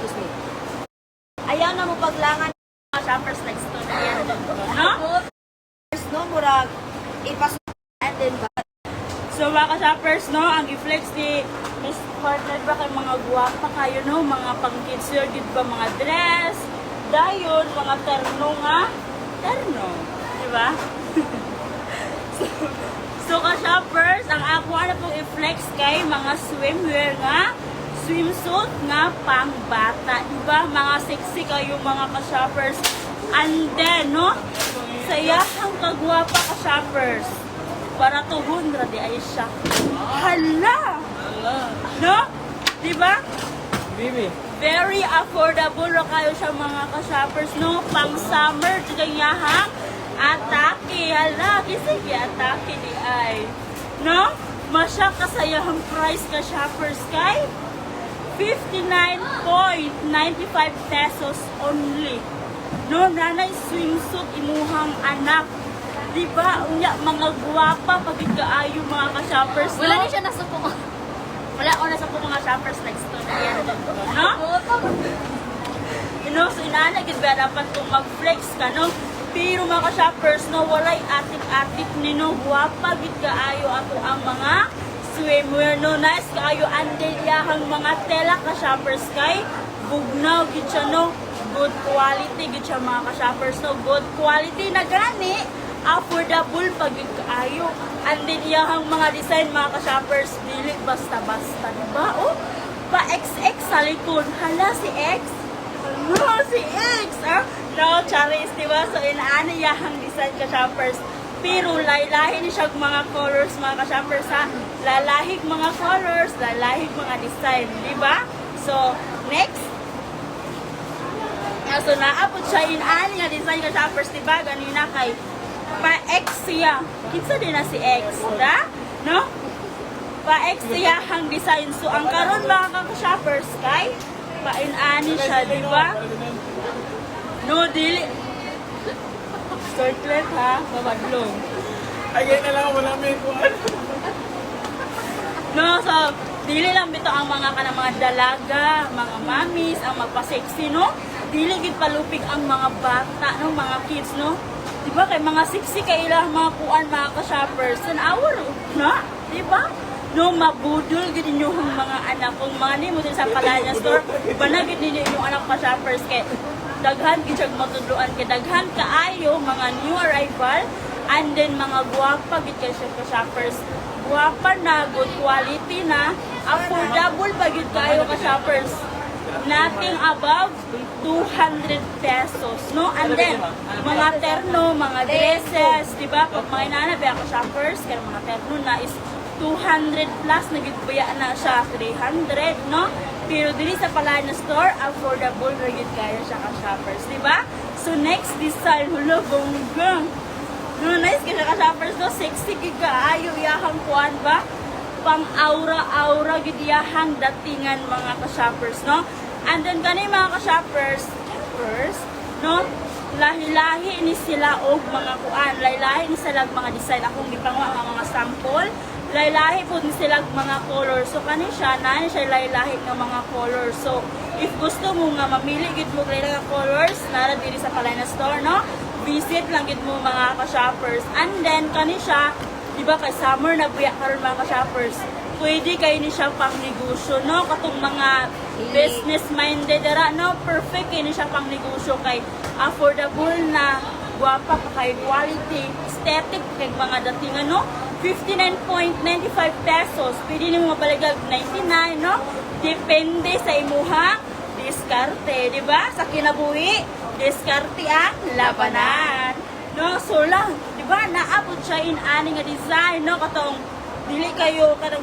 excuse me. Ayaw na mo paglangan mga shoppers next to na yan. No? First, no, murag, ipasok and then back. So mga ka-shoppers, no, ang i-flex ni Miss Partner ba kay mga guwapa kayo, no, mga pang-kids yun, gid ba mga dress, dayon, mga terno nga, terno, di ba? so ka-shoppers, ang ako na pong i-flex kay mga swimwear nga, swimsuit nga pang bata, di ba? Mga sexy kayo mga ka-shoppers. And then, no, sayahang kagwapa ka-shoppers. Para 200 di ay siya. Hala! No? Di ba? Bibi. Very affordable ra kayo sa mga ka-shoppers, no? Pang summer, digayahang atake. Hala, sige, atake di ay. No? Masya kasayahang price ka-shoppers kay 59.95 pesos only. No? Nanay swimsuit imuhang anak. Diba? Unya, mga guwapa pagid kaayo mga ka-shoppers, no? Wala ni siya nasupong. Wala ko nasa po mga shoppers next to na yan. No? You know, so inaana gid ba dapat kung mag-flex ka, no? Pero mga ka-shoppers, no, walay atik-atik ni, no? Guwapa gid kaayo ato ang mga swimwear, no? Nice kaayo andel yahang mga tela ka-shoppers kay bugnaw gid siya, no? Good quality gid siya mga ka-shoppers, no? Good quality na gani. Affordable pagig kaayo. And then iyahang mga design mga ka-shoppers dili basta-basta, diba? Oh, pa XX sa likod. Hala si X. Hala si X. Ah? No, Charis, diba? So inaano iyahang design ka-shoppers. Pero laylahi ni siya mga colors mga ka-shoppers, ha? Lalahig mga colors, lalahig mga design, diba? So, next. So naabot siya inaano nga design ka-shoppers, diba? Ganina kay pa-X siya. Kinsa din na si X, da? No? Pa-X siya ang design. So, ang karon mga ka-shoppers, kay pa-inani siya, di ba? No, dili. Circlet, ha? Babadlong. Ayun na lang, wala may kuhan. No, so, dili lang bito ang mga kanang mga dalaga, mga mamis, ang magpa-sexy, no? Dili gid palupig ang mga bata, no? Mga kids, no? Diba kay mga sexy kay ilang mga kuan mga ka-shoppers an hour na, diba? No, mabudol gid ninyo ang mga anak kung mga nimo din sa Palanya store, banagid ninyo yung anak ka-shoppers kay daghan gid siya matudloan kay daghan kaayo mga new arrival and then mga guwapa gid kay siya ka-shoppers. Guwapa na, good quality na, affordable pa gid kayo ka-shoppers. Nothing above 200 pesos, no? And then, mga terno, mga dresses, di ba? Pag mga inana, biya ko shoppers, kaya mga terno na is 200 plus, nagigbuya na siya 300, no? Pero dili sa Palanya store, affordable rin kaya siya ka-shoppers, di ba? So, next design, hulo, bonggang. No, nice kaya ka-shoppers, no? Sexy giga, ayaw yahang kuhan ba? Pang aura-aura gidiyahang datingan mga ka-shoppers, no? And then kani mga ka-shoppers, no? Lahi-lahi ni sila og mga kuan, lahi-lahi ni sila mga design akong gipangwa nga mga sample. Lahi-lahi po ni sila mga color. So kani siya na siya lahi-lahi nga mga color. So if gusto mo nga mamili gid mo kay nga colors, nara diri sa Palanya store, no? Visit lang gid mo mga ka-shoppers. And then kani siya, di ba kay summer na buya karon mga ka-shoppers, pwede kayo ni siya pang negosyo, no? Katong mga business-minded, no? Perfect kayo ni siya pang negosyo kay affordable na, guwapa pa kay quality, aesthetic kay mga datingan, no? 59.95 pesos. Pwede nimo mabaligag 99, no? Depende sa imuha diskarte, di ba? Sa kinabuhi, diskarte ang labanan. No? So lang, di ba? Naabot siya in ani nga design, no? Katong dili kayo kadang